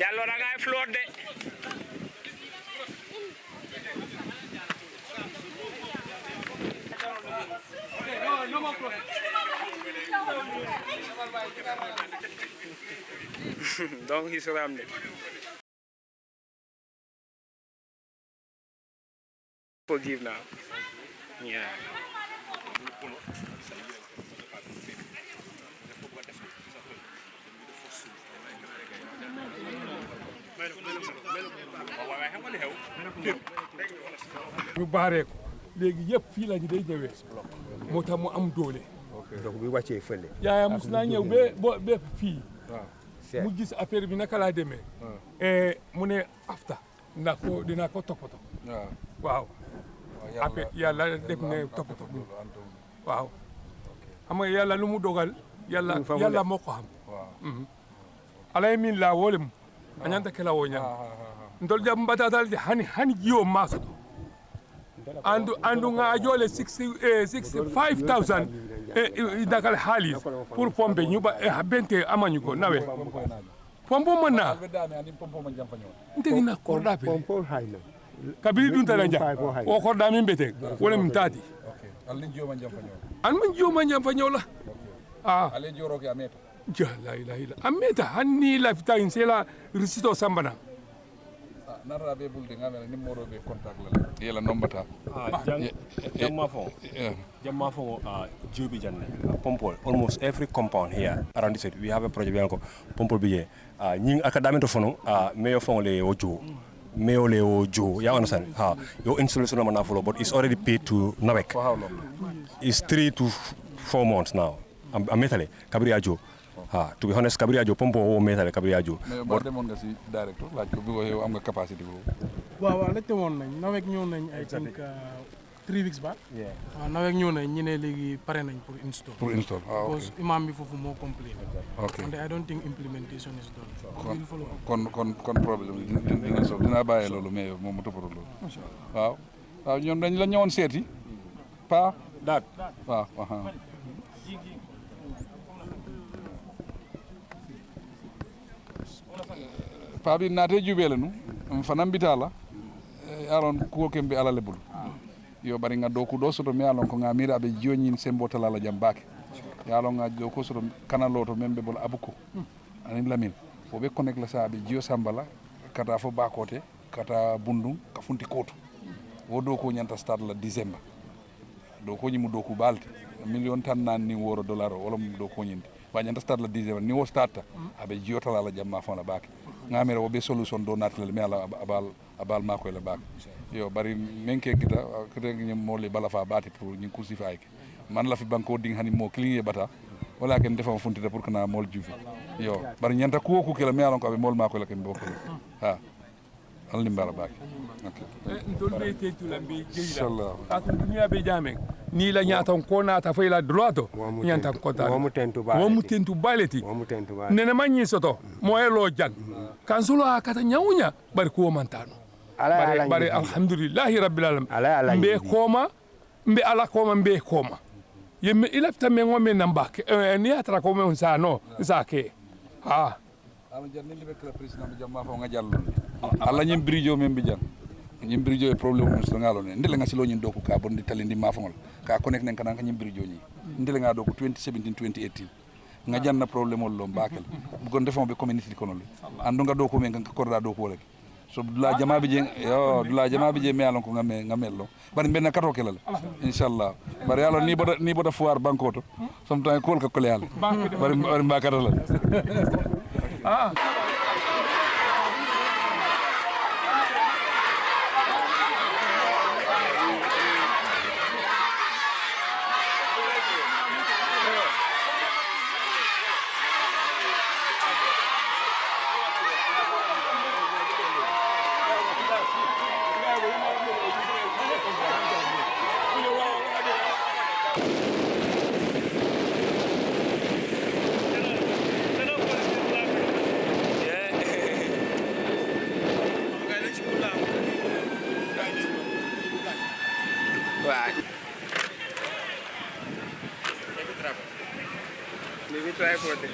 Jallo da ngay flotte de donc he's around it. Forgive now. Yeah. ñu baaree ko léegi yëpp fii la ñu day ñëwee moo tax mu am doole. donc bi wàccee fële. yaayam mos naa ñëw ba fii. mu gis affaire bi naka laa demee. mu ne afta dinaa ko toppatoo. waaw. après yàlla def ne toppatoo. waaw. xam nga yàlla lu mu dogal. yàlla moo ko xam. ala ye min laa wolem a ñanta kela wo ñam ndol jam mbatatal hani jiwo masoto andu nga jole 65,000 dakal halis pour pompe ñu ba bente amañu ko nawe pompo man na ntegina korda pe pompo hayna kabiri dun tala nja o korda min bete wala min tati an man jiwo man jam fa ñola ale joro ke ameta la ilaha illa ameta hanni la fita in sela risito sambana nara be bulde ngamela ni moro be contact la yela nombata jamma fo jobi janne pompol almost every compound here around the city we have a project yanko pompol biye ñing academy to fono meyo fo le ojo meyo le ojo ya understand yo installation na follow but it's already paid to Nawek for how long it's 3 to 4 months now ametale kabri ajo to be honest kabri ajo pompo o metale kabri ajo mais bo demon nga ci directeur laaj ko bi ko yow am nga capacité boobu waaw la demoon nañ Nawek ñëw nañ I think 3 weeks back waaw Nawek ñëw nañ ñi ne léegi pare nañ pour install because imam bi foofu moo complain and I don't think implementation is done kon problème dina bàyyi loolu mais yow moom mu toppatoo loolu waaw ñoom dañ la ñëwoon seeti pa daat waaw paabi naate juɓele nu fanan mbitala alon kuwo kembe ala lebul yo bari nga dow ko ɗo soto mi alon ko nga mira aɓe joñin sembotalala jam baake yalon nga dow ko soto kanaloto men ɓe bol abuko anin lamin woɓe connect la sa aɓe jiyo sambala kata fo bakote kata bundum ka funti koto wo dow ko ñanta stade la décembre dow ko ñimu dow ko balde million tan nan ni woro dollar o wala dow ko ñinde bañanta start la 10 ni wo starta abe jiyotala la jamma fon la baake ngamere wo be solution do natal me ala abal mako la baake yo bari menke kita ñem mo le bala fa baati pour ñi kursi fa ayke man la fi banko ding hani mo client bata wala ken defam funtita pour que na mol juufi yo bari ñanta ko kela me alon ko abe mol mako la ken bokko ha alni mbara baake dolbe tentu lambe jeela atu dunia be jamen ni la nyata ko nata fay la droito nyanta ko ta mo tentu baleti nene manyi soto mo elo jan kansulo akata nyawnya bari ko mantano bari alhamdulillah rabbil alamin be koma mbe ala koma mbe koma yemme ilafta men ngome nambake ni atra ko men sano sake ha ala janni be kala president be jamma fa nga jallo alla ñim brijo men bi jan ñim brijo e problème mo so ngalo ne ndele nga silo ñin doku ka bondi talindi ma fangol ka connect nen kana ñim brijo ñi ndele nga doku 2017 2018 nga janna problème lo bakel bu gon defon be community kono le andu nga doku men nga korda doku wala so dula jama bi je yo dula jama bi je me alon ko ngamello bari ben kato kelal inshallah bari yalo ni boda foire bankoto sometimes kol ka kole yalla bari mba kato la ah Maybe try for it.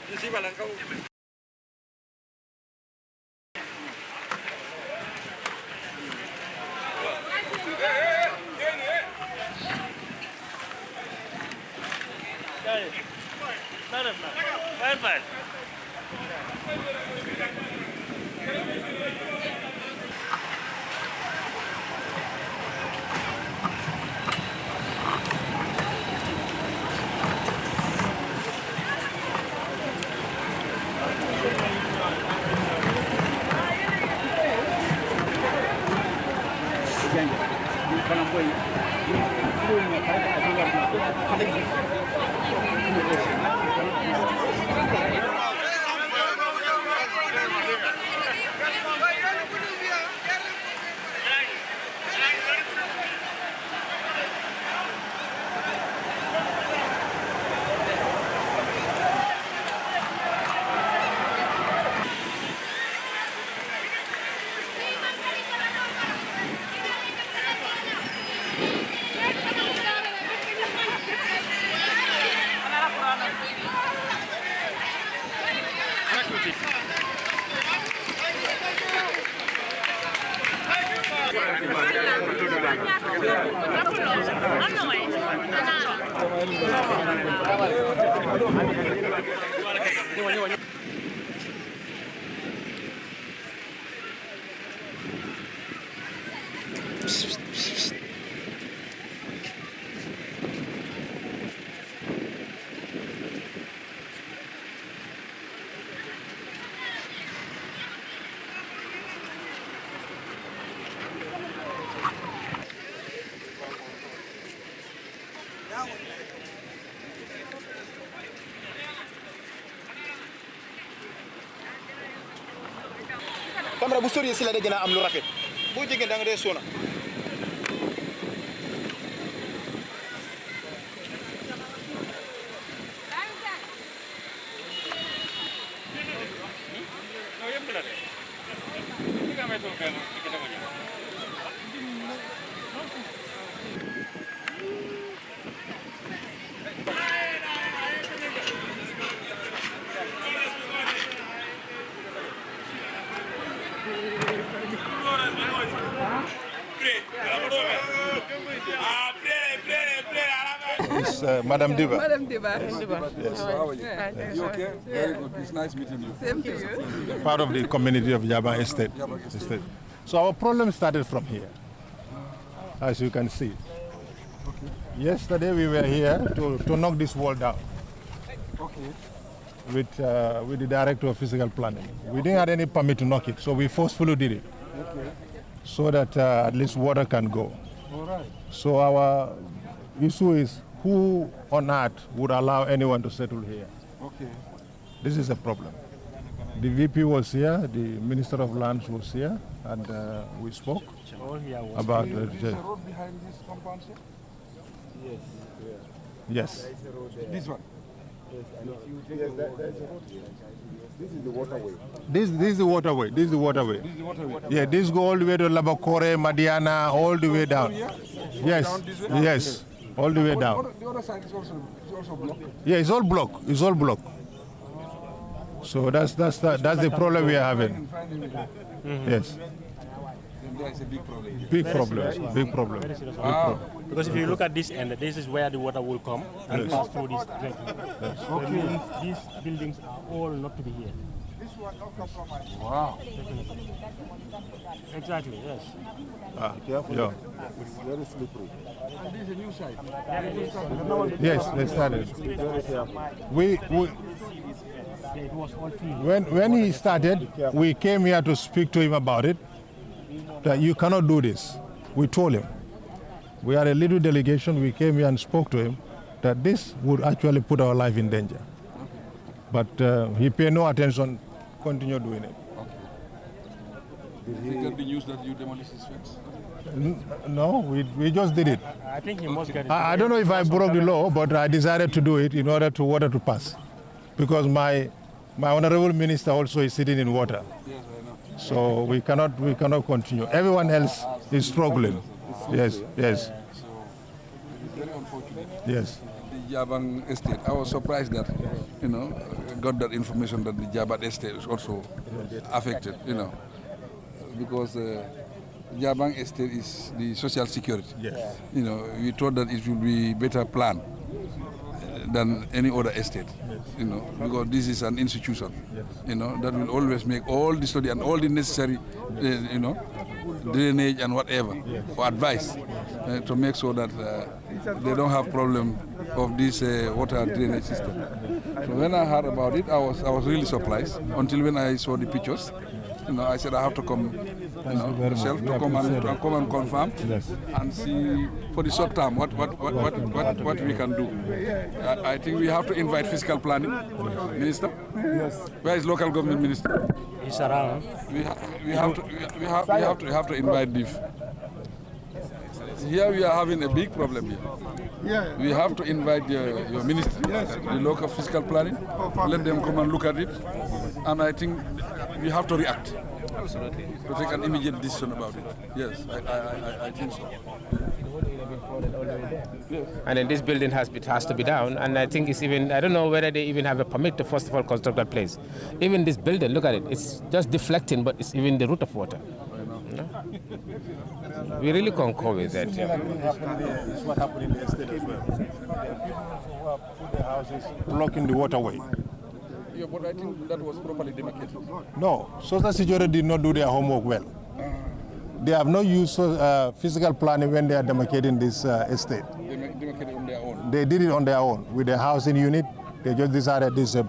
You see Balanco? Kamera bu sori si la de gën a am lu rafet boo jege da nga dee sona Madam Diba. Madam Diba. Yes. How are you? You okay? Very good. It's nice meeting you. Same to you. Part of the community of Jaba Estate. So our problem started from here, as you can see. Yesterday we were here to knock this wall down. With the director of physical planning. We didn't have any permit to knock it, so we forcefully did it. So that at least water can go. So our issue is who on earth would allow anyone to settle here? This is a problem. The VP was here, the Minister of Lands was here, and we spoke about Is there a road behind this compound, sir? Yes. This one? This is the waterway. This is the waterway. This is the waterway. This is the waterway. Yeah, this go all the way to Labakore, Madiana, all the way down. Yes, yes, all the way down. The other side is also blocked. Yeah, it's all blocked. It's all blocked. So that's the problem we are having. Yes. There is a big problem. Big problem. Big problem. Because if you look at this end, this is where the water will come and pass through this drain. So it means these buildings are all not to be here. Wow. Definitely. Exactly, yes. Yeah. Very slippery. And this is a new site. Yes, they started. We It was all tree. when he started, we came here to speak to him about it. That you cannot do this. We told him. We are a little delegation. We came here and spoke to him that this would actually put our life in danger. But he paid no attention. Continue doing it. Did he get the news that you demolished his fence? No, we just did it. I think he must get it. I don't know if I broke the law, but I decided to do it in order to water to pass, because my honorable minister also is sitting in water. Yes, I know. So we cannot continue. Everyone else is struggling. Yes. So it is very unfortunate. Yes. The Jabang estate, I was surprised that, got that information that the Jabang estate is also affected, because Jabang estate is the social security. Yes. We thought that it will be better planned than any other estate, because this is an institution, that will always make all the study and all the necessary, drainage and whatever, or advice to make sure that they don't have problem of this water drainage system. So when I heard about it, I was really surprised until when I saw the pictures. I said I have to come myself to come and confirm and see for the short term what we can do. I think we have to invite fiscal planning minister. Yes. Where is local government minister? He's around. We have to invite DIF. Here we are having a big problem here. Yeah. We have to invite your ministry, the local fiscal planning, let them come and look at it, and I think we have to react. Absolutely. To take an immediate decision about it. Yes, I think so. And then this building has to be down, and I think it's even, I don't know whether they even have a permit to first of all construct that place. Even this building, look at it, it's just deflecting, but it's even the root of water. We really concur with that. Yeah. It's what happened in the estate as well. There are people who have put their houses blocking the waterway. Yeah, but I think that was properly demarcated. No, social security did not do their homework well. They have not used physical planning when they are demarcating this estate. They demarcated on their own. They did it on their own with their housing unit. They just decided this is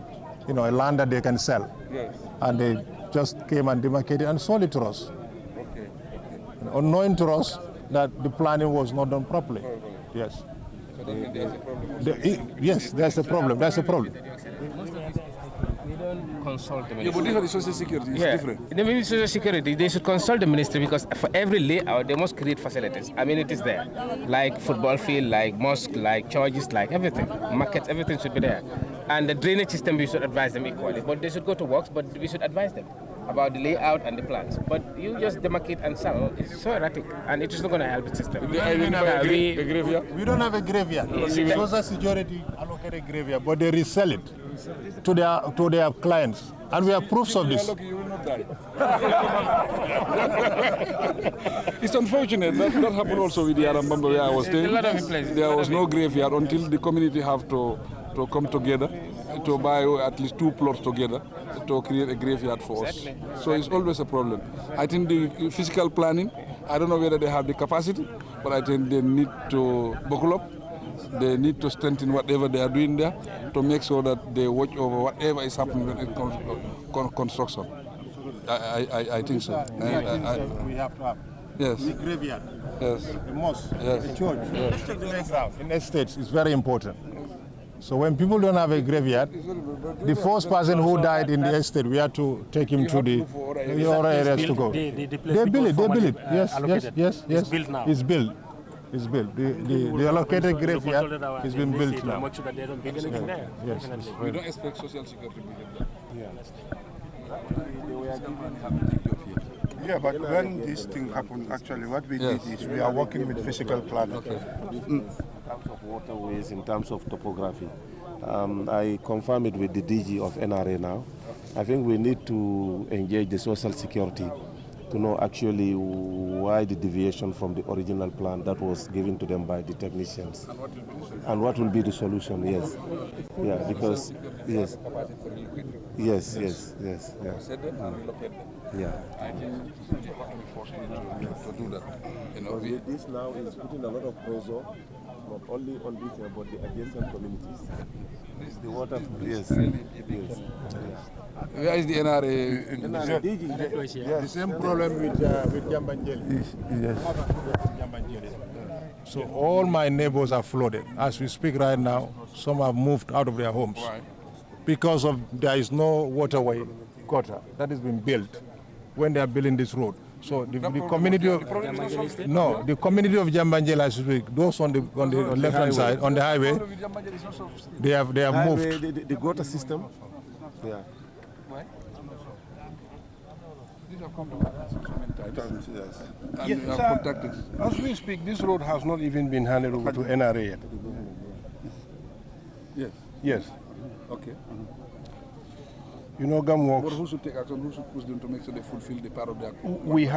a land that they can sell. Yes. And they just came and demarcated and sold it to us. Okay. Unknowing to us that the planning was not done properly. Yes. So then there is a problem. Yes, there's a problem. That's a problem. We don't consult the Yeah, ministry. but this for the social security is different. The Ministry of Security, they should consult the ministry, because for every layout, they must create facilities. Amenities there, like football field, like mosque, like churches, like everything. Markets, everything should be there. And the drainage system, we should advise them equally. But they should go to works, but we should advise them about the layout and the plans. But you just demarcate and sell, it's so erratic, and it is not going to help the system. They identify a graveyard? We don't have a graveyard. Social security allocated a graveyard, but they resell it to their clients. And we have proofs of this. You will not die. It's unfortunate. That happened also with the Arambamba where I was staying. There was no graveyard until the community have to come together to buy at least 2 plots together to create a graveyard for us. So it's always a problem. I think the physical planning I don't know whether they have the capacity, but I think they need to buckle up. They need to strengthen whatever they are doing there to make sure that they watch over whatever is happening when it comes to construction. I think so. We have to have. Yes. The graveyard. Yes. The mosque. Yes. The church. Yes. The playground. In estates, it's very important. So when people don't have a graveyard, the first person who died in the estate, we had to take him to the other areas to go. They build it. Yes. It's built now. It's built. It's built. The allocated graveyard has been built now. Make sure that they don't build anything there. Yes. We don't expect social security to be there. Yeah, but when this thing happened, actually, what we did is we are working with physical planning. In terms of waterways, in terms of topography, I confirm it with the DG of NRA now. I think we need to engage the social security to know actually why the deviation from the original plan that was given to them by the technicians. And what will be the solution, yes. Yeah, because, yes. Yes. Yeah. I think you have to be forced to do that. This now is putting a lot of pressure, not only on this area, but the adjacent communities. The water, yes. Where is the NRA? The same problem with Banjul. Yes. So all my neighbors are flooded. As we speak right now, some have moved out of their homes because of there is no waterway gutter that has been built when they are building this road. So the community of the community of Jambanjel, as we speak, those on the left hand side on the highway, they have moved. The gutter system. Yeah. These have come to us many times. Yes. And we have contacted. As we speak, this road has not even been handed over to NRA yet. Yes. Yes. Okay. You know, GAM works. But who should take action? Who should push them to make sure they fulfill the part of their? We've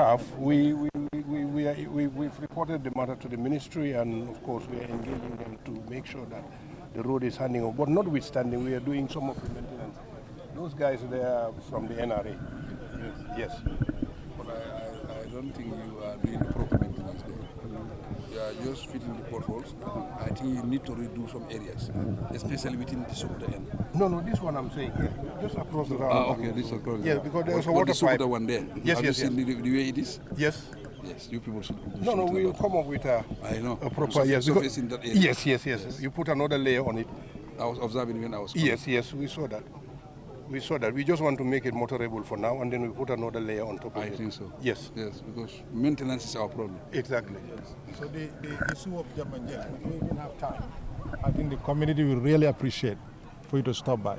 reported the matter to the ministry, and of course we are engaging them to make sure that the road is handing over. But notwithstanding, we are doing some of the maintenance. Those guys they are from the NRA. Yes. But I don't think you are doing the proper maintenance there. You are just fitting the potholes. I think you need to redo some areas, especially within the Sukuta end. No, this one I'm saying here, just across the road. Okay, this across. Yeah, because there's a water pipe. The one there. Yes, Have you seen the way it is? Yes. Yes, you people should. No, we'll come up with a proper surface in that area. Yes. You put another layer on it. I was observing when I was coming. Yes, we saw that. We just want to make it motorable for now, and then we put another layer on top of it. I think so. Yes, because maintenance is our problem. Exactly. Yes. So the issue of Jambanjel, we even have time. I think the community will really appreciate for you to stop by.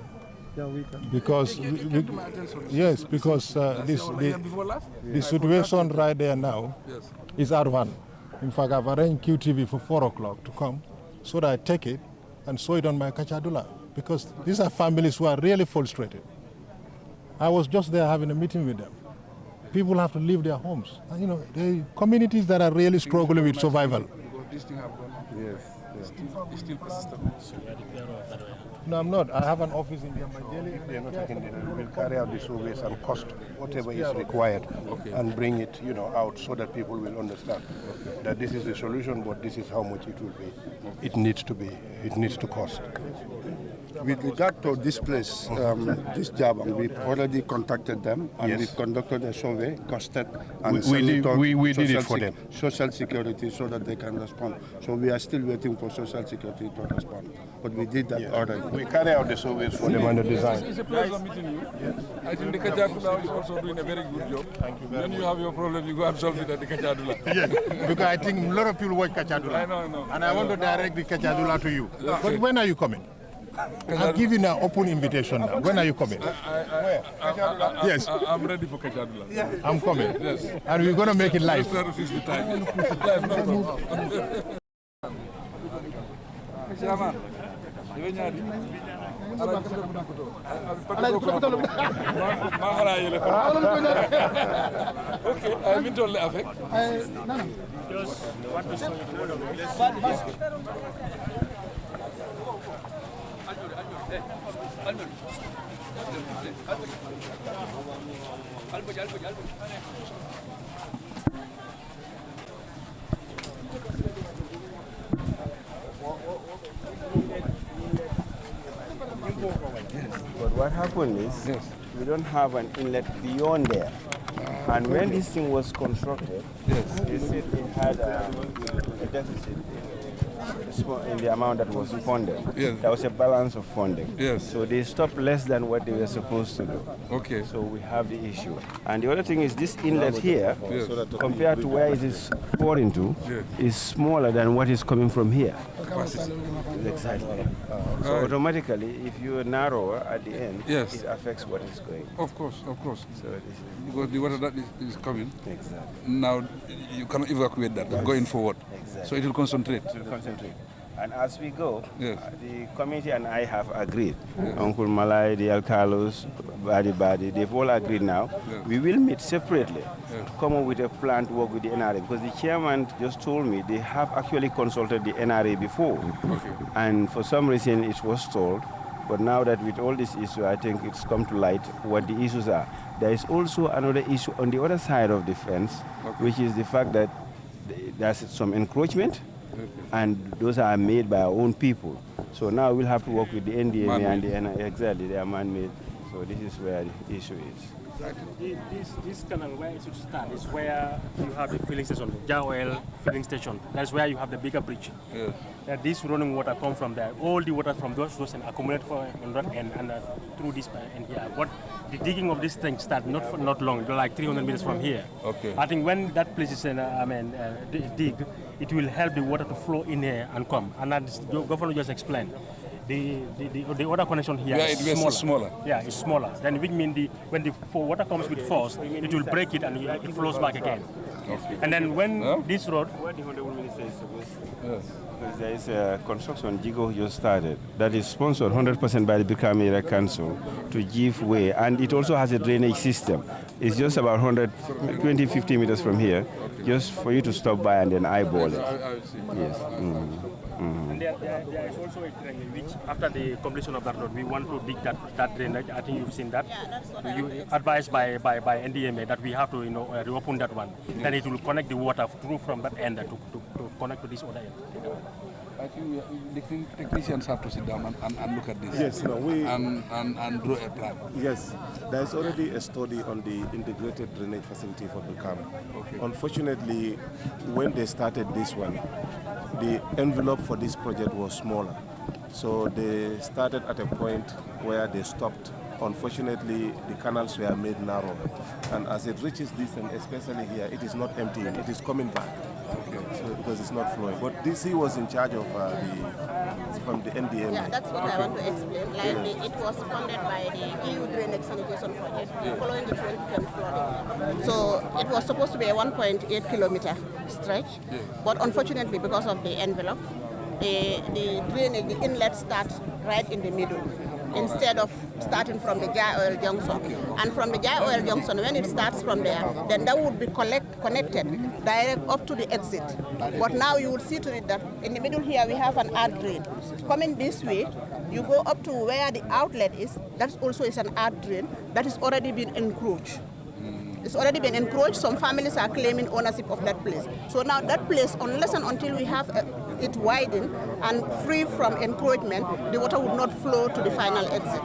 Yeah, we can. Because the situation right there now is out of hand. In fact, I've arranged QTV for 4 o'clock to come so that I take it and show it on my Kachadula. Because these are families who are really frustrated. I was just there having a meeting with them. People have to leave their homes. And, the communities that are really struggling with survival. This thing have gone. Yes. It's still persistent. No, I'm not. I have an office in Jambanjeli. They are not taking it. We will carry out the surveys and cost whatever is required and bring it, out so that people will understand that this is the solution, but this is how much it will be. It needs to be. It needs to cost. With regard to this place, this job, we've already contacted them and we've conducted a survey, costed, and we did it for them. Social security so that they can respond. So we are still waiting for social security to respond. But we did that already. We carry out the surveys for them and the design. It's a pleasure meeting you. Yes. I think the Kachadula is also doing a very good job. Thank you very much. When you have your problem, you go and solve it at the Kachadula. Yes, because I think a lot of people watch Kachadula. I know. And I want to direct the Kachadula to you. But when are you coming? I'll give you an open invitation now. When are you coming? Yes. I'm ready for Kachadula. Yeah. I'm coming. Yes. And we're going to make it live. Let's try to fix the time. Okay, I've been told affect. Just want to show you the water. happened is we don't have an inlet beyond there. And when this thing was constructed, they said it had a deficit in the amount that was funded. There was a balance of funding. So they stopped less than what they were supposed to do. Okay. So we have the issue. And the other thing is this inlet here, compared to where it is pouring to, is smaller than what is coming from here. Exactly. So automatically, if you are narrower at the end, it affects what is going. Of course. So because the water that is coming, exactly. Now you cannot evacuate that going forward. Exactly. So it will concentrate. It will concentrate. And as we go, the committee and I have agreed. Uncle Malai, the Alcalos, Badi, they've all agreed now. We will meet separately to come up with a plan to work with the NRA, because the chairman just told me they have actually consulted the NRA before. And for some reason it was stalled. But now that with all this issue, I think it's come to light what the issues are. There is also another issue on the other side of the fence, which is the fact that there's some encroachment, and those are made by our own people. So now we'll have to work with the NDMA and the NRA. Exactly, they are man-made. So this is where the issue is. This canal, where it should start, is where you have the filling station, Jar Oil filling station. That's where you have the bigger bridge. That this running water come from there. All the water from those and accumulate on that end and through this end here. What the digging of this thing start not long, like 300 meters from here. I think when that place is digged, it will help the water to flow in here and come. And as the governor just explained, the other connection here is smaller. Yeah, it's smaller. Then which means when the water comes with force, it will break it and it flows back again. And then when this road, what the Honorable Minister is supposed to because there is a construction Jigo just started that is sponsored 100% by the Bikram Area Council to give way, and it also has a drainage system. It's just about 120-50 meters from here, just for you to stop by and then eyeball it. Yes. And there is also a drainage which, after the completion of that road, we want to dig that drainage. I think you've seen that. You advised by NDMA that we have to reopen that one. Then it will connect the water through from that end to connect to this other end. I think the technicians have to sit down and look at this. Yes, and draw a plan. Yes, there is already a study on the integrated drainage facility for Bikram. Unfortunately, when they started this one, the envelope for this project was smaller. So they started at a point where they stopped. Unfortunately, the canals were made narrow. And as it reaches this, and especially here, it is not emptying, it is coming back. So because it's not flowing. But DC was in charge of from the NDMA. Yeah, that's what I want to explain. Like it was funded by the EU Drainage Sanitation Project following the 2010 flooding. So it was supposed to be a 1.8 kilometer stretch, but unfortunately because of the envelope, the drainage, the inlet starts right in the middle, instead of starting from the Jar Oil Junction. And from the Jar Oil Junction, when it starts from there, then that would be connected direct up to the exit. But now you will see to it that in the middle here we have an art drain. Coming this way, you go up to where the outlet is, that also is an art drain that has already been encroached. It's already been encroached. Some families are claiming ownership of that place. So now that place, unless and until we have it widened and free from encroachment, the water would not flow to the final exit.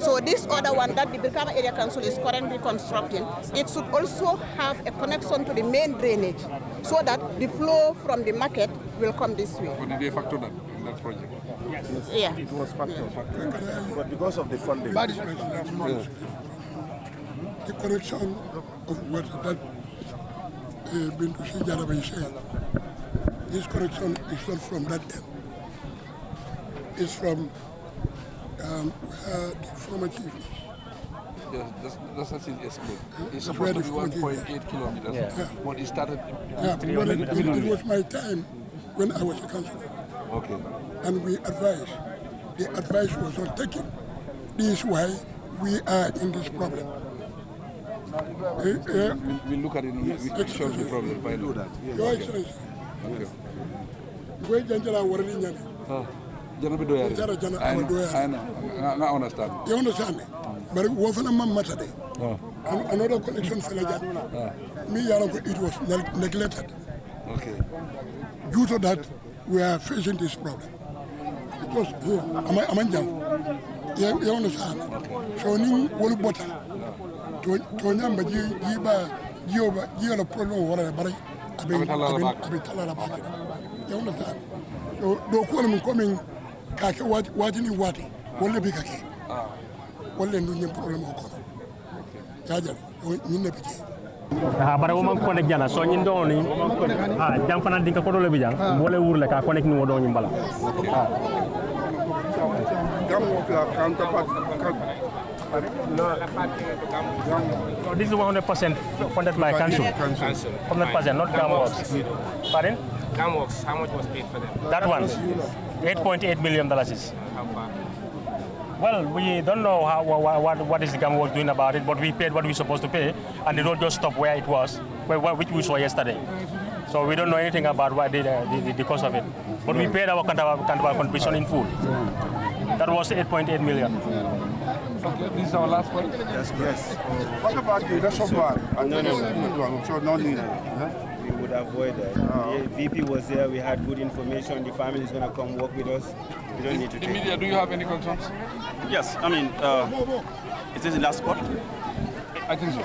So this other one that the Birkama Area Council is currently constructing, it should also have a connection to the main drainage so that the flow from the market will come this way. But did they factor that in that project? Yes. Yeah. It was factored. But because of the funding. The correction of what that Bintu Jaraba is saying. This correction is not from that end. It's from the former chief. Yes, that's what it explained. It's supposed to be 1.8 kilometers, but it started it was my time when I was a councillor. Okay. And we advised. The advice was not taken. This is why we are in this problem. We look at it, we solve the problem by doing that. Your Excellency. Okay. Where Janjala Warani Nyani? Jana be doya. I know. I understand. You understand? But Wafana Mamata Day. Another connection for me, it was neglected. Okay. Due to that, we are facing this problem. Because, You understand? So ni wolu bota. To nyamba jiba jiba problem wala bare abi talala ba. You understand? So do ko mun coming ka ke wati ni wati wala bi ka ke. Wala ndu nyam problem ko. Jaja ni ne bije. Bara woman connect jana so nyi ndoni jam fana dinka ko dole bi jang wala wurle ka connect ni wodo nyi mbala this is 100% funded by council 100% not GAMWorks. Pardon? GAMWorks, how much was paid for them? That one $8.8 million is. How far? Well, we don't know what is the GAMWorks doing about it, but we paid what we were supposed to pay, and the road just stopped where it was, which we saw yesterday. So we don't know anything about what the cost of it. But we paid our contribution in full. That was 8.8 million. Okay, this is our last point. Yes. What about the reservoir? No. So no need. We would avoid that. The VP was there. We had good information. The family is going to come work with us. We don't need to. The media, do you have any concerns? Yes, I mean, is this the last spot? I think so.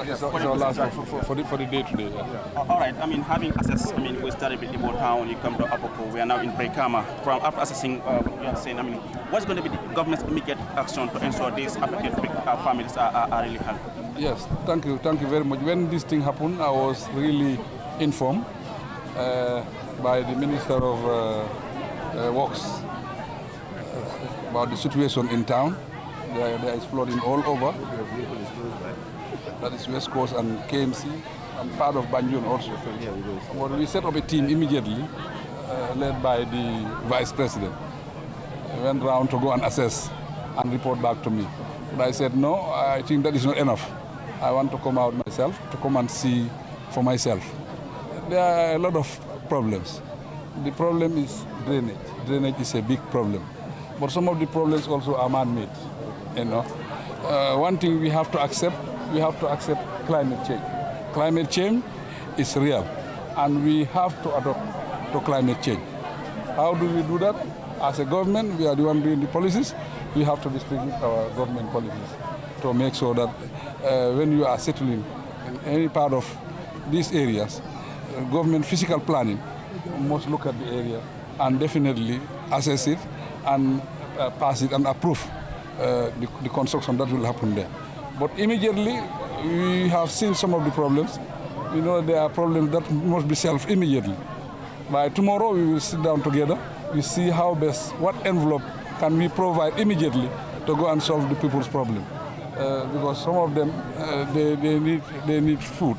It's our last spot for the day today. Yeah. All right. I mean, having access. I mean, we started with Ibo Town. You come to Apoko. We are now in Breikama. From after assessing, you are saying. I mean, what's going to be the government's immediate action to ensure these affected families are really helped? Yes, thank you very much. When this thing happened, I was really informed by the Minister of Works about the situation in town. They are exploding all over. That is West Coast and KMC and part of Banjul also. Well, we set up a team immediately, led by the Vice President. I went round to go and assess and report back to me. But I said, no, I think that is not enough. I want to come out myself, to come and see for myself. There are a lot of problems. The problem is drainage. Drainage is a big problem. But some of the problems also are man-made. You know, one thing we have to accept climate change. Climate change is real, and we have to adapt to climate change. How do we do that? As a government, we are the one doing the policies. We have to be strict with our government policies to make sure that when you are settling in any part of these areas, government physical planning must look at the area and definitely assess it and pass it and approve the construction that will happen there. But immediately, we have seen some of the problems. You know, there are problems that must be solved immediately. By tomorrow, we will sit down together. We see how best, what envelope can we provide immediately to go and solve the people's problem. Because some of them, they need food,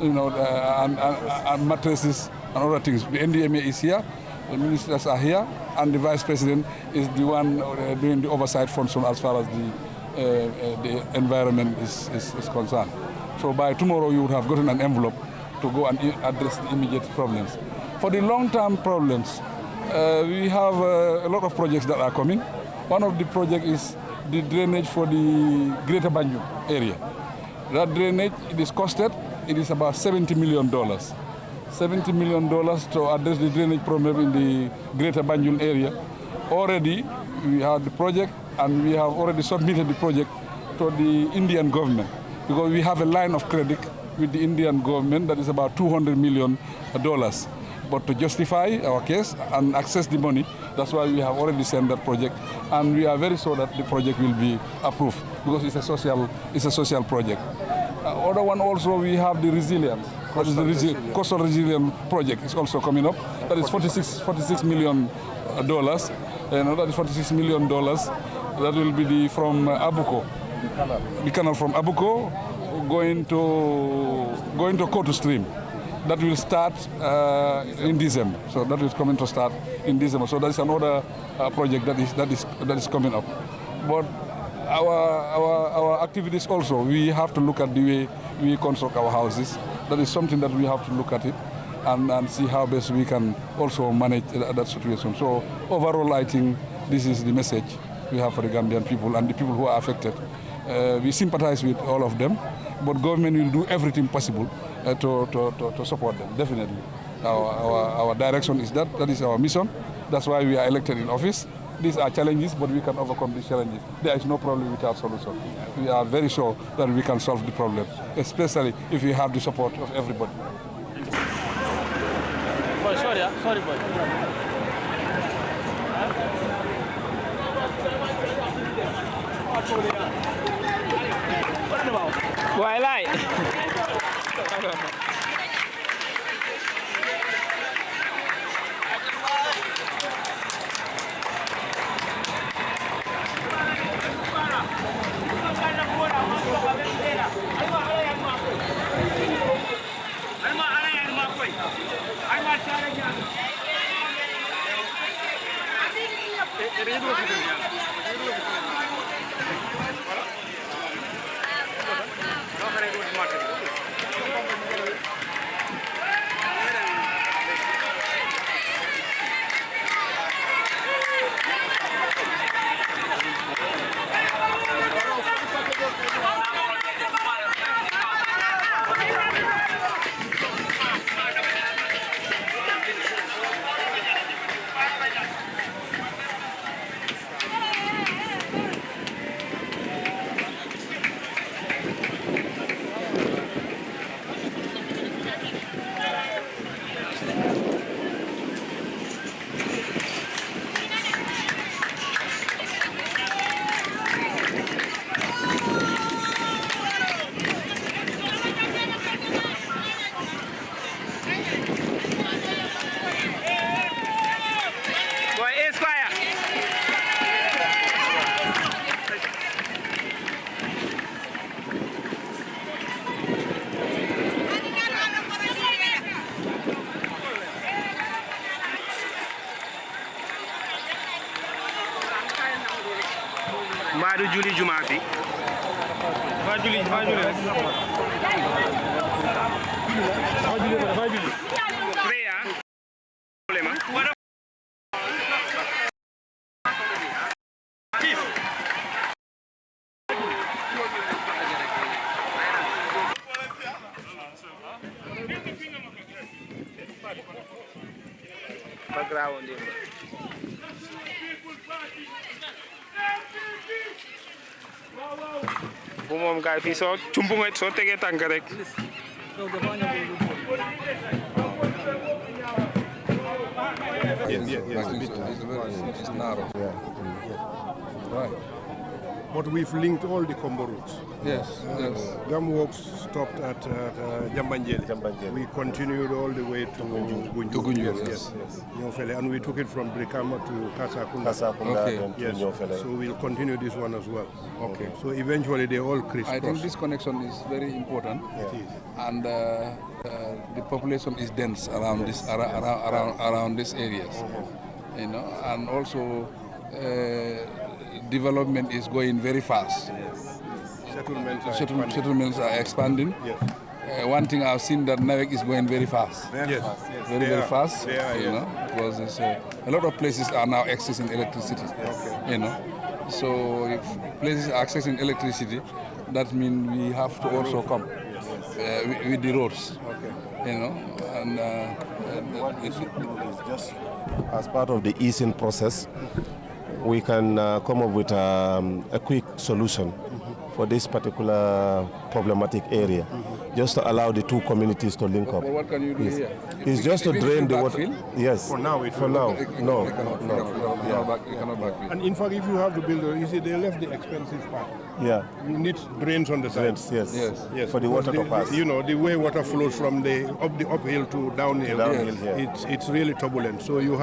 you know, and mattresses and other things. The NDMA is here, the ministers are here, and the Vice President is the one doing the oversight function as far as the environment is concerned. So by tomorrow, you would have gotten an envelope to go and address the immediate problems. For the long-term problems, we have a lot of projects that are coming. One of the projects is the drainage for the Greater Banjul area. That drainage, it is costed, it is about $70 million. $70 million to address the drainage problem in the Greater Banjul area. Already, we have the project, and we have already submitted the project to the Indian government, because we have a line of credit with the Indian government that is about $200 million. But to justify our case and access the money, that's why we have already sent that project, and we are very sure that the project will be approved, because it's a social project. Other one also, we have the resilience. That is the coastal resilience project is also coming up. That is $46 million. That is $46 million. That will be from Abuko, the canal from Abuko going to Kotu Stream. That will start in December. So that is coming to start in December. So that is another project that is coming up. But our activities also, we have to look at the way we construct our houses. That is something that we have to look at it and see how best we can also manage that situation. So overall, I think this is the message we have for the Gambian people and the people who are affected. We sympathize with all of them, but government will do everything possible to support them, definitely. Our direction is that is our mission. That's why we are elected in office. These are challenges, but we can overcome these challenges. There is no problem without solution. We are very sure that we can solve the problem, especially if we have the support of everybody. Boy, sorry, boy. Why lie? Mbadu Juli Jumati. Juli. Background. Bu moom kay fii soo cumbu nga soo tegee tànk rek. It's narrow. Right. But we've linked all the combo routes. Yes. Gum walks stopped at Jambanjeli. We continued all the way to Banjul. Yes. Nyofele, and we took it from Brikama to Kasakunda. Yes. So we'll continue this one as well. Okay. So eventually they all crisscross. I think this connection is very important. It is. And the population is dense around this around these areas. You know, and also development is going very fast. Settlements are expanding. Yes. One thing I've seen that Navek is going very fast. Very fast. They are, you know, because a lot of places are now accessing electricity. You know, so if places are accessing electricity, that means we have to also come with the roads. You know, and it's just as part of the easing process, we can come up with a quick solution for this particular problematic area, just to allow the two communities to link up. Well, what can you do here? It's just to drain the water. Yes. For now, no. You cannot backfill. And in fact, if you have to build, you see, they left the expensive part. Yeah. You need drains on the sides. Yes. For the water to pass. You know, the way water flows from the uphill to downhill. It's really turbulent. So you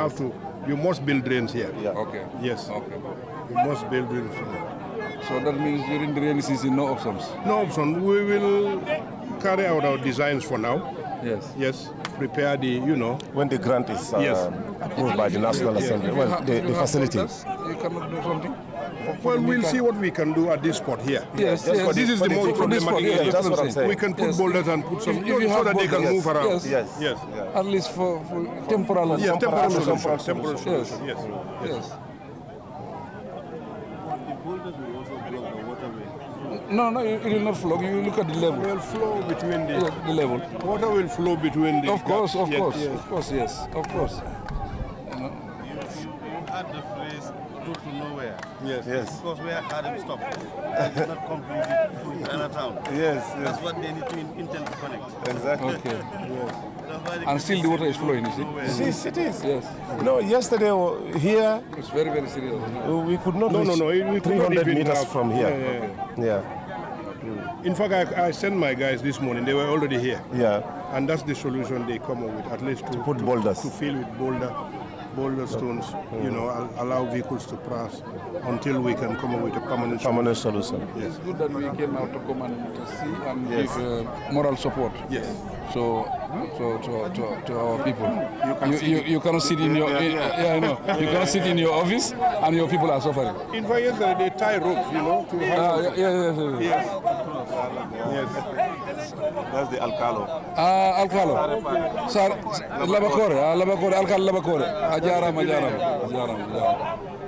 must build drains here. Yeah. Okay. Yes. Okay. You must build drains here. So that means during the rainy season, no options? No option. We will carry out our designs for now. Yes. Yes. Prepare the, when the grant is approved by the National Assembly, the facility. You cannot do something? Well, we'll see what we can do at this spot here. Yes. This is the most problematic area. That's what I'm saying. We can put boulders and put some, so that they can move around. Yes. At least for temporal. Yes, temporal solution. Yes. No, it will not flow. You look at the level. It will flow between the level. Water will flow between the. Of course. Yes. You know. You had the phrase road to nowhere. Yes. Yes. Because where Adam stopped, it's not completely through Chinatown. Yes, yes. That's what they need to intend to connect. Exactly. Okay. Yes. And still the water is flowing, is it? Yes, it is. Yes. No, yesterday here it's very, very serious. we could not No, reach no, we could not 300 even meters have- from here. Yeah, Yeah. In fact, I sent my guys this morning. They were already here. Yeah. And that's the solution they come up with, at least to put boulders. To fill with boulder stones, you know, allow vehicles to pass until we can come up with a permanent solution. Yes. It's good that we came out to come and to see and Yes. give moral support. Yes. So to our people. You cannot sit in your Yeah. I know. You cannot sit in your office and your people are suffering. In fact, yesterday they tie ropes, you know, to have. Yes. Yes. That's the Alcalo. Alcalo. Sir, Labakore, Alcalo Labakore. Ajaram.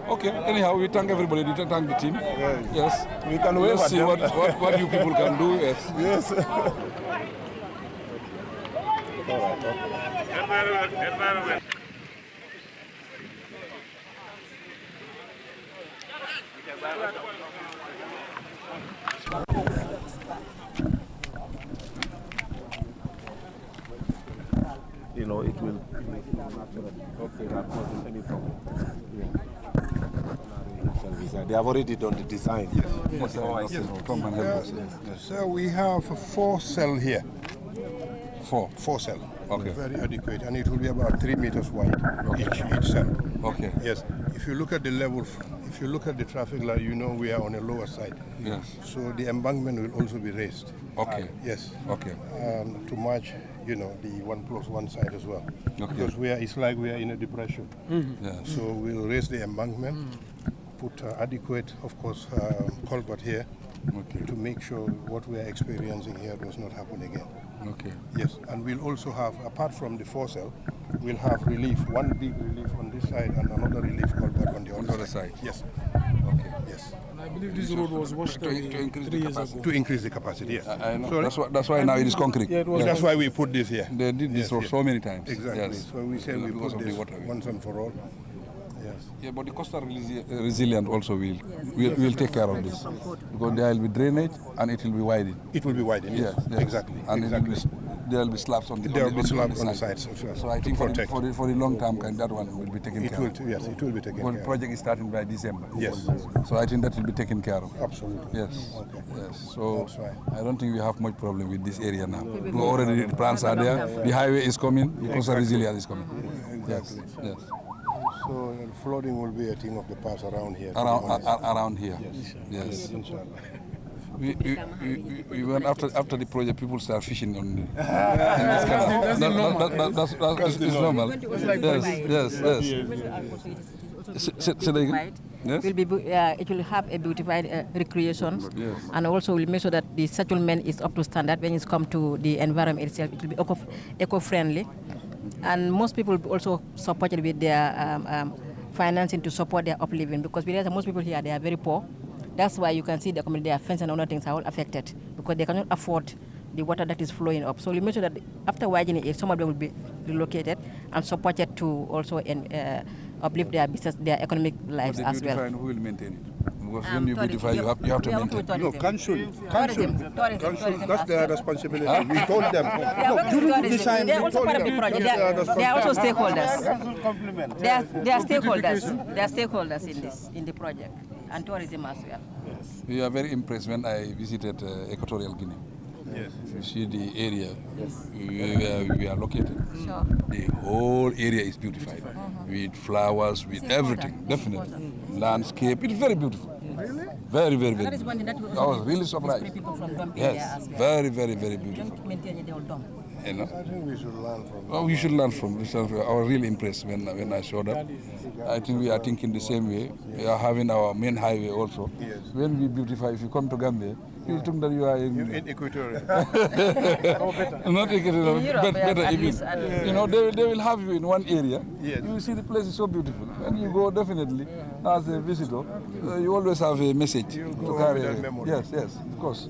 Okay, anyhow, we thank everybody, we thank the team. Yes. We can wave Let's at see them. what you people can do. Yes. Yes. Environment. You know, it will naturally. Okay. Not causing any problem. Yeah. They have already done the design. Yes. Come and help us. Yes. So we have 4 cells here. 4 cells. Okay. Very adequate, and it will be about 3 meters wide each cell. Okay. Yes. If you look at the level, if you look at the traffic light, you know we are on a lower side. Yes. So the embankment will also be raised. Okay. Yes. Okay. To match, you know, the 1+1 side as well. Okay. Because it's like we are in a depression. Yeah. So we'll raise the embankment, put adequate, of course, culvert here to make sure what we are experiencing here does not happen again. Okay. Yes, and we'll also have, apart from the 4 cell, we'll have relief, one big relief on this side and another relief culvert on the other side. Yes. Okay. Yes. And I believe this road was washed away to increase 3 the years capacity. ago. To increase the capacity, yes. I know. Sorry? That's why now it is concrete. Yeah, it was That's why we put this here. They did this road so many times. Exactly. Yes. So we said we Because put of the this water. once and for all. Yes. Yeah, but the coastal resilient also will take care of this, because there will be drainage and it will be widened. It will be widened. Yes. Exactly. And exactly. there will be slabs on the There will be slabs on the side. sides as well. So I think for the long term, that one will be taken care of. Yes, it will be taken Because care the project is starting by December. Yes. So I think that will be taken care of. Absolutely. Yes. Okay. Yes. So That's right. I don't think we have much problem with this area now. Already the plans are there. The highway is coming. The coastal resilience is coming. Exactly. Yes. So flooding will be a thing of the past around here. Around here. Yes. Inshallah. We went after the project. People start fishing on the. That's normal. Yes. Will be, it will have a beautified recreation, and also will make sure that the settlement is up to standard when it's come to the environment itself. It will be eco-friendly, and most people will also supported with their financing to support their upliving, because we realize that most people here, they are very poor. That's why you can see the community, their fence and other things are all affected, because they cannot afford the water that is flowing up. So we make sure that after widening it, some of them will be relocated and supported to also uplift their business, their economic lives as well. Who will maintain it? Because when you beautify, you have to maintain. No, Council. That's their responsibility. Huh? We told them. No, during the design, They are we also told part of the them. project. They are also stakeholders. They are stakeholders. Beautification. They are stakeholders in the project, and tourism as well. We are very impressed when I visited Equatorial Guinea. Yes. You see the area where we are located. Sure. The whole area is beautified with flowers, with everything. Definitely, landscape. It's very beautiful. Really? Very, very, very. That is one thing that beautiful. will I was really surprised. people from Dump Yes, very, very, very beautiful. Don't maintain it, they will dump. You know? I think we should learn from Oh, you should learn from. I was really impressed when I saw that. I think we are thinking the same way. We are having our main highway also. Yes. When we beautify, if you come to Gambia, you think that you are in Equatorial. Not Equatorial, In Europe, better at even. least. You know, they will have you in one area. Yes. You will see the place is so beautiful. When you go, definitely, as a visitor, you always have a message to carry. Yes, of course.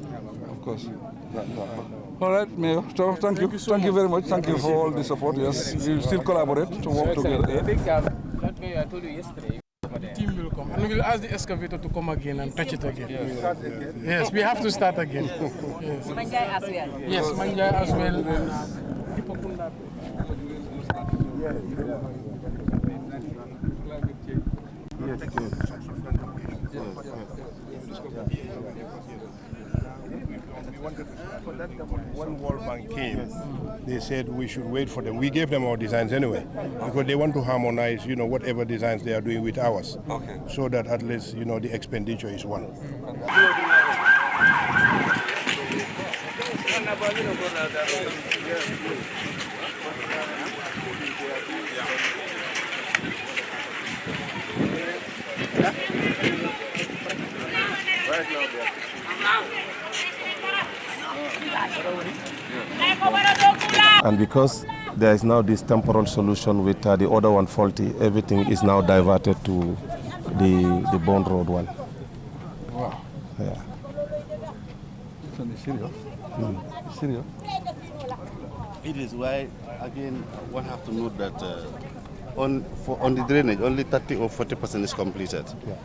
All right, Mayor. So thank you. Thank you very much. Thank you for all the support. Yes, we will still collaborate to work together. I think that way I told you yesterday, The team will come. And we'll ask the excavator to come again and touch it again. Yes, we have to start again. Yes. Manjai as well. Yes, Manjai as well. When World Bank came, they said we should wait for them. We gave them our designs anyway, because they want to harmonize, whatever designs they are doing with ours. Okay. So that at least, the expenditure is one. And because there is now this temporal solution with the other one faulty, everything is now diverted to the Bond Road one. Wow. Yeah. Serious? Serious? It is why, again, one have to note that on the drainage, only 30 or 40% is completed. Yeah.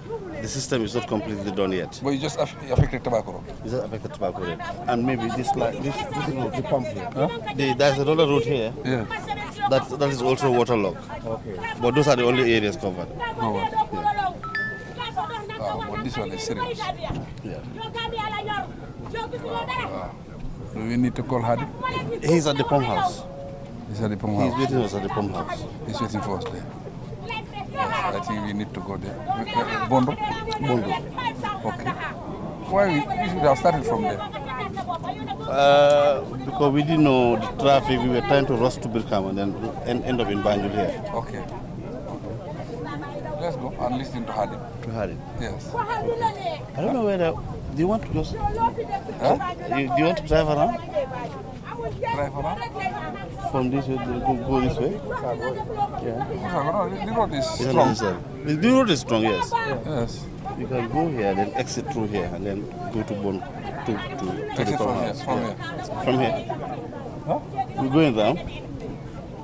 The system is not completely done yet. But you just affected tobacco road. It's just affected tobacco road. And maybe this is the pump here. Huh? There's another road here. Yeah. That is also waterlogged. Okay. But those are the only areas covered. Oh, but this one is serious. Yeah. Do we need to call Hadi? He's at the pump house. He's at the pump house? He's waiting us at the pump house. He's waiting for us there. Yes, I think we need to go there. Bondo? Bondo. Okay. Why we should have started from there? Because we didn't know the traffic. We were trying to rush to Birkam and then end up in Banjul here. Okay. Let's go and listen to Hadi. To Hadi? Yes. I don't know whether... Do you want to just... Huh? Do you want to drive around? Drive around? From this way, go this way? Yeah. The road is strong. The road is strong, yes. Yes. You can go here, then exit through here, and then go to Bon to Exit the from here. house. From Yeah. here. From here. Huh? We're going down.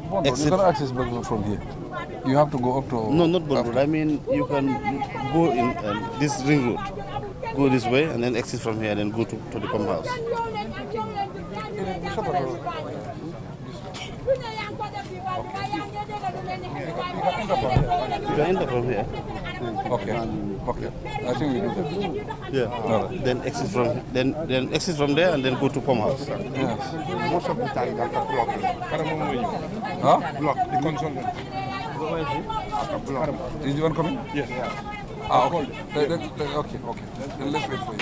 Bondo, you can access Banjul from here. You have to go up to... No, not Banjul. I mean, you can go in this ring road. Go this way, and then exit from here, and then go to the pump house. You can enter from here. Okay. Okay. I think we do that. Yeah. Then exit from there and then go to pump house. Yes. Most of the time, that's a block. Huh? Block, the consultant. Is the one coming? Yes. Ah, okay. Okay. Then let's wait for you.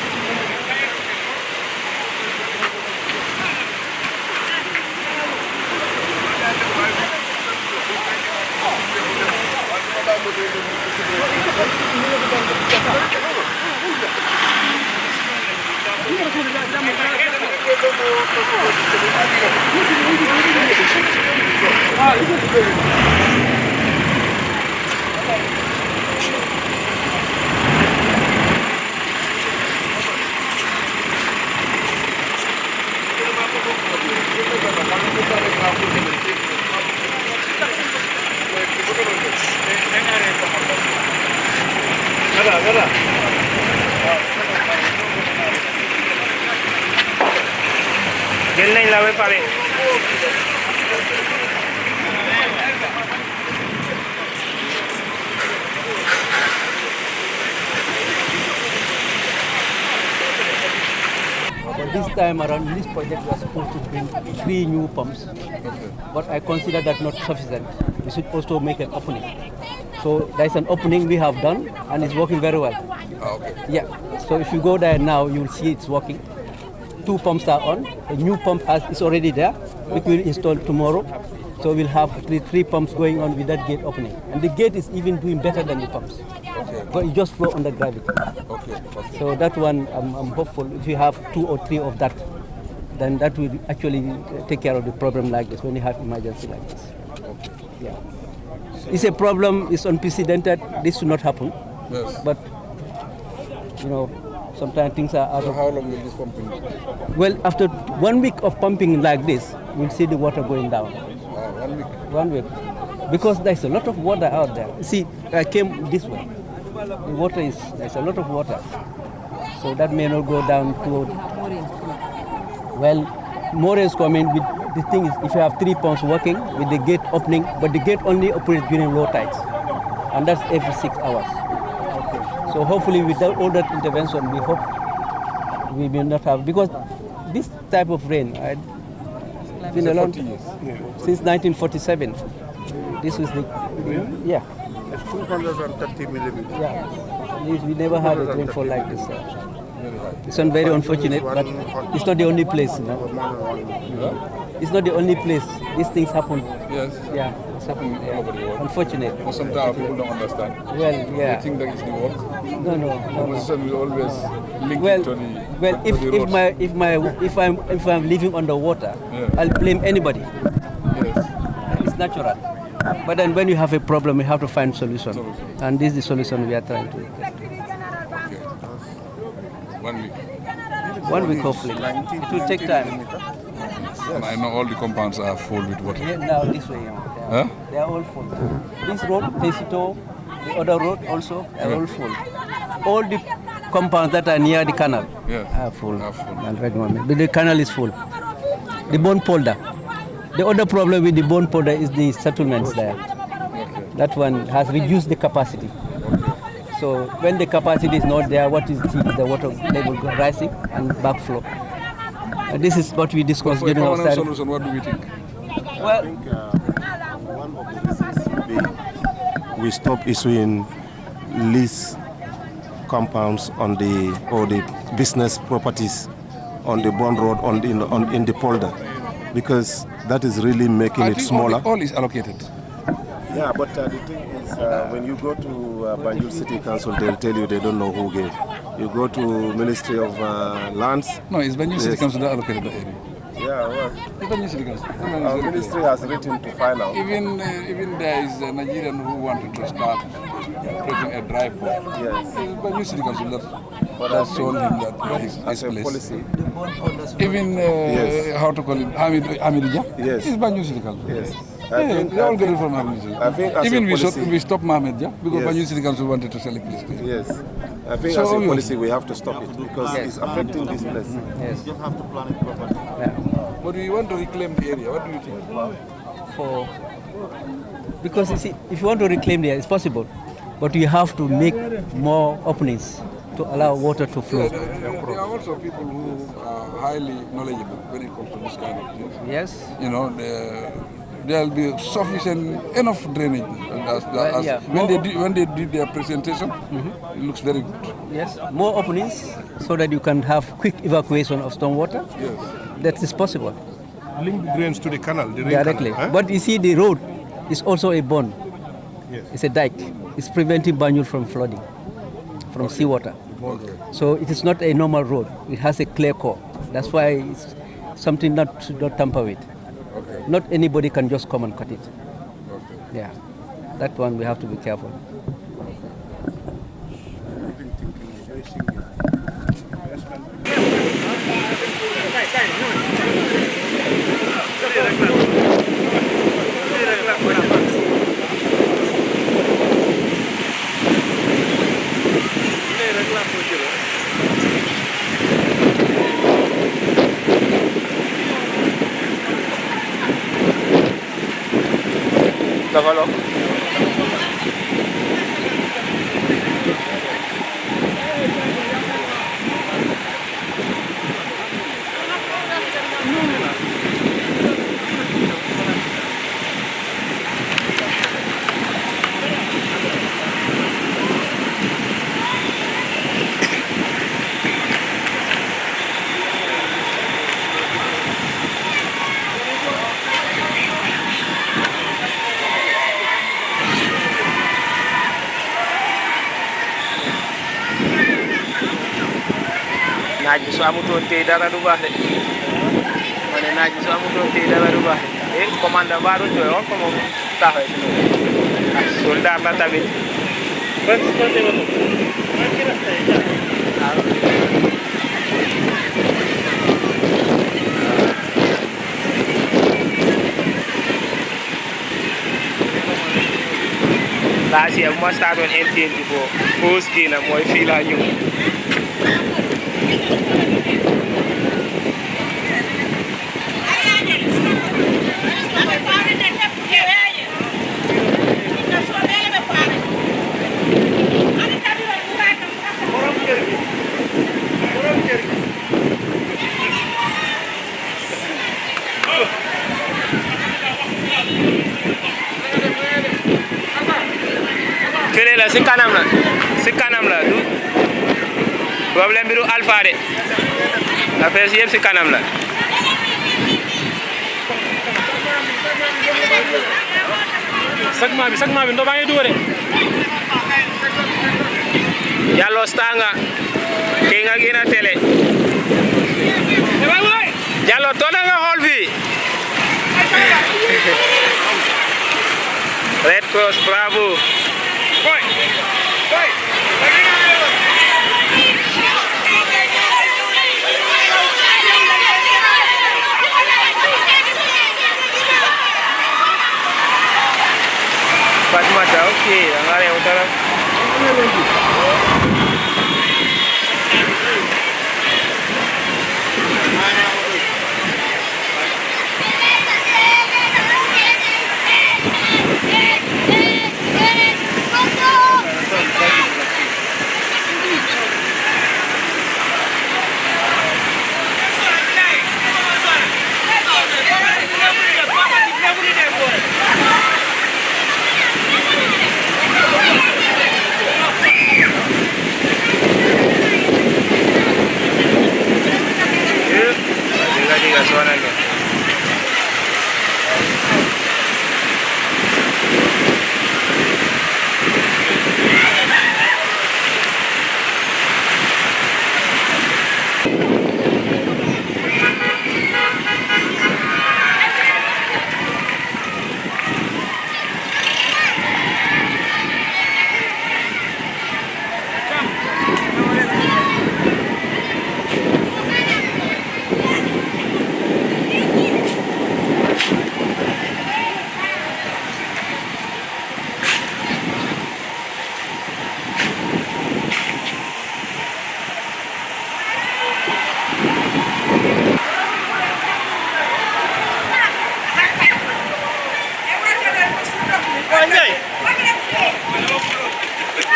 jël nañ la ba pare. But this time around, in this project, we are supposed to bring 3 new pumps. But I consider that not sufficient. We should also make an opening. So there's an opening we have done, and it's working very well. Okay. Yeah. So if you go there now, you'll see it's working. 2 pumps are on. A new pump is already there, which we'll install tomorrow. So we'll have 3 pumps going on with that gate opening. And the gate is even doing better than the pumps. Okay. But it just flow under gravity. Okay. So that one, I'm hopeful if you have 2 or 3 of that, then that will actually take care of the problem like this when you have emergency like this. Okay. Yeah. It's a problem, it's unprecedented, this should not happen. Yes. But, sometimes things are out of... How long will this pumping be? Well, after 1 week of pumping like this, we'll see the water going down. 1 week? 1 week. Because there's a lot of water out there. See, I came this way. the water there's a lot of water. So that may not go down to, well, more is coming. The thing is, if you have 3 pumps working with the gate opening, but the gate only operates during low tides, and that's every 6 hours. Okay. So hopefully with all that intervention, we hope we will not have, because this type of rain, it's been around since 1947. This was yeah. It's 230 millimeters. Yeah, we never had a rainfall like this. It's very unfortunate, but it's not the only place. It's not the only place. These things happen. Yes. Yeah, it's happening all over the world. Unfortunate. But sometimes people don't understand. Well, yeah. They think that it's the work. No. Opposition will always link it to the. Well, if I'm living underwater, I'll blame anybody. Yes. It's natural. But then when you have a problem, you have to find solution. And this is the solution we are trying to get. Okay. 1 week. 1 week, hopefully. It will take time. And I know all the compounds are full with water. Yeah, now this way, they are all full. This road, Pesito, the other road also, are all full. All the compounds that are near the canal are full. But the canal is full. The bone polder. The other problem with the bone polder is the settlements there. That one has reduced the capacity. So when the capacity is not there, what is the water level rising and backflow. This is what we discussed during our study. Solution, what do we think? Well, I think one of the reasons would be we stop issuing lease compounds on the business properties on the bond road in the polder, because that is really making it smaller. All is allocated. Yeah, but the thing is, when you go to Banjul City Council, they'll tell you they don't know who gave. You go to Ministry of Lands. No, it's Banjul City Council that allocated the area. Yeah, well, it's Banjul City Council. Our ministry has written to find out. Even there is a Nigerian who wanted to start creating a dry port. Yes. It's Banjul City Council that sold him that his place. Policy. Even how to call him, Hamidija. Yes. It's Banjul City Council. Yes. They all get it from Banjul City. I think even we stopped Mohammed, because Banjul City Council wanted to sell a place. Yes. I think as a policy we have to stop it because it's affecting this place. Yes. You have to plan it properly. But we want to reclaim the area. What do you think? Because you see, if you want to reclaim the area, it's possible, but you have to make more openings to allow water to flow. There are also people who are highly knowledgeable when it comes to this kind of things. Yes. There will be enough drainage. When they did their presentation, it looks very good. Yes, more openings so that you can have quick evacuation of stormwater. Yes. That is possible. Link the drains to the canal. Directly. But you see, the road is also a bond. Yes. It's a dike. It's preventing Banjul from flooding, from seawater. So it is not a normal road. It has a clear core. That's why it's something not to tamper with. Okay. Not anybody can just come and cut it. Okay. Yeah, that one we have to be careful. Develop. naaj bi su amutoon tey dara du baax de ma ne naaj bi su amutoon tey dara du baax de commande Barrow joy on ko moom taxawee soldat la tamit last year we start on NTN before first game and more feel like you. Fele la si kanam la du problème bi du alpha de affaire yëpp si kanam la segment bi ndo baa ngi dugal de Jallow stanga ki nga gina télé Jallow tona nga xool fii Red Cross bravo Fatmata, okay, angare utara.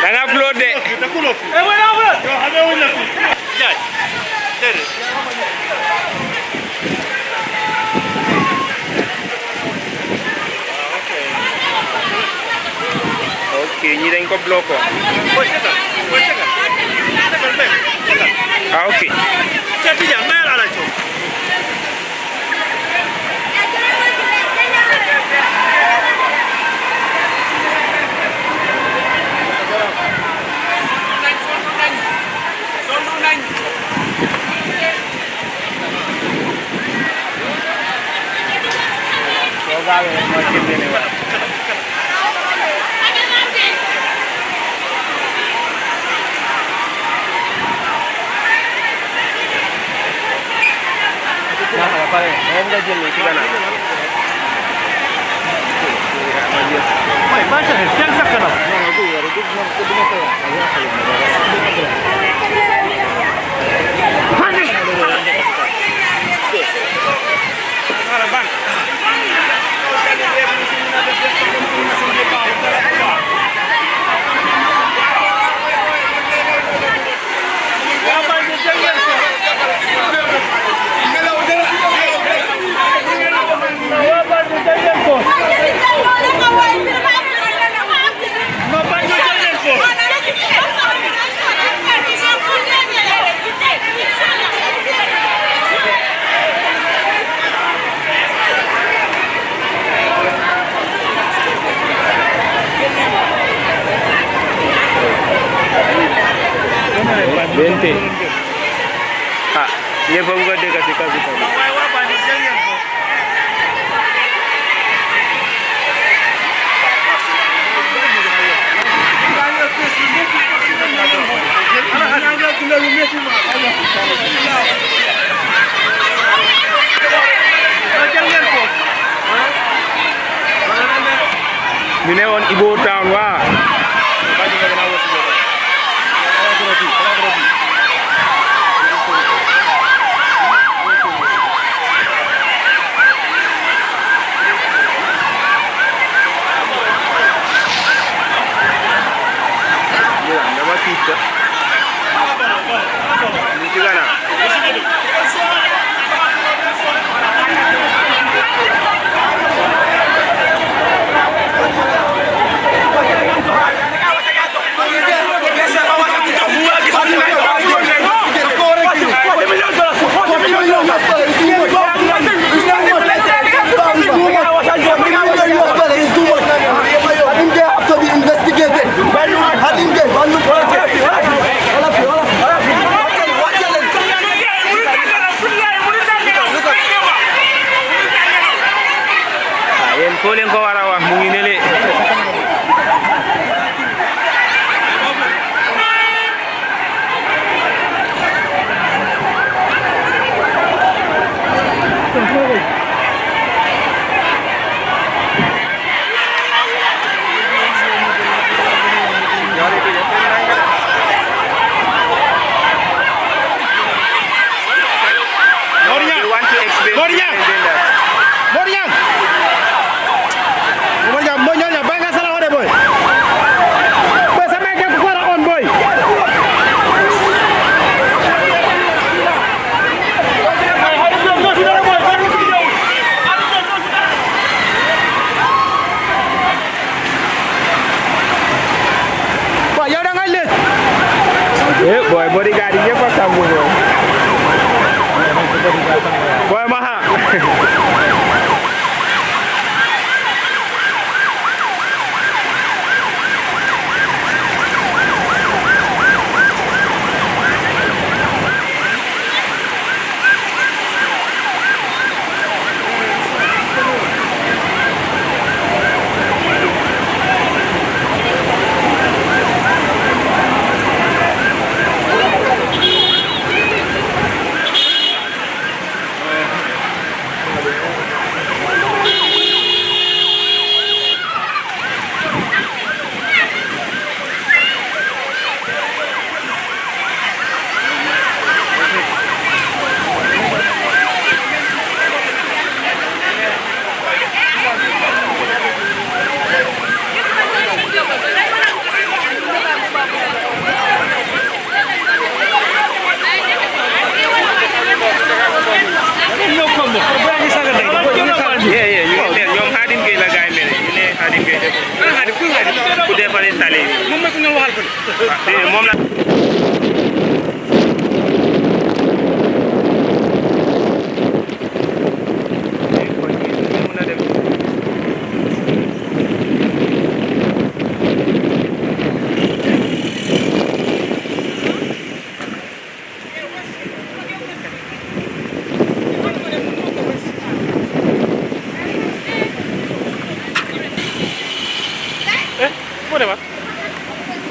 Danga upload de. Okay, ñi dañ ko bloqué. Ah, okay. Vente. Ah, ये बंगा देगा सिका सिका. ñu ne woon Ibo Town waaw. Ko leen ko war a wax mu ngi nele boy bodyguard yi yëpp a tàmbu boy maha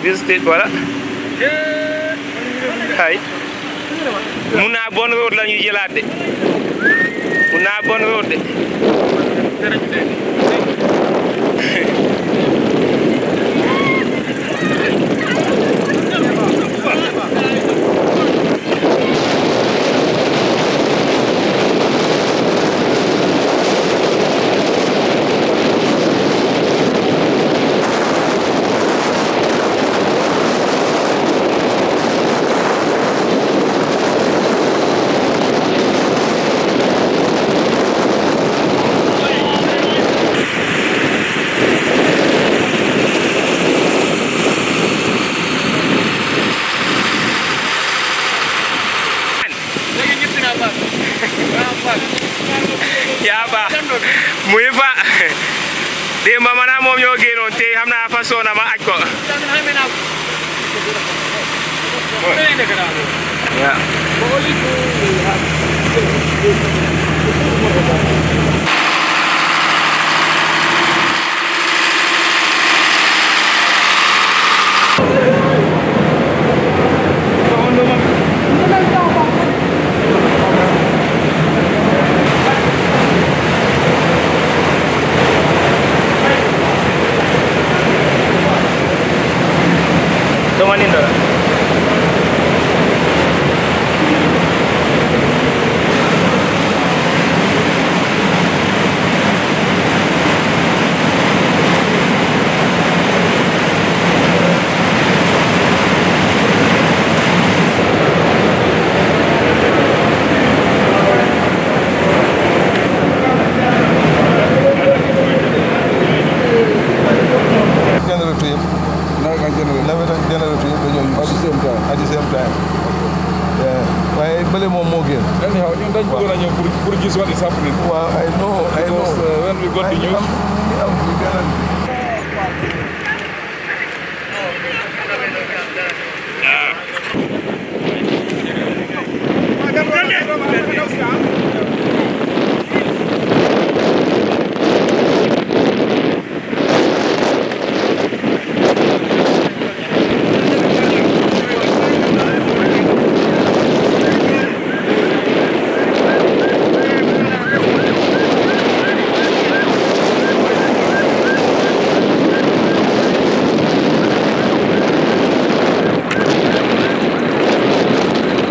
This state wala hay mun naa bon road la ñuy jëlaat de mun naa bon road de Yaba muy fa démb mana moom ñoo génnoon te xam naa fa soona ma aj ko gist what is happening? Well, I know. Because when we got the news. Yeah.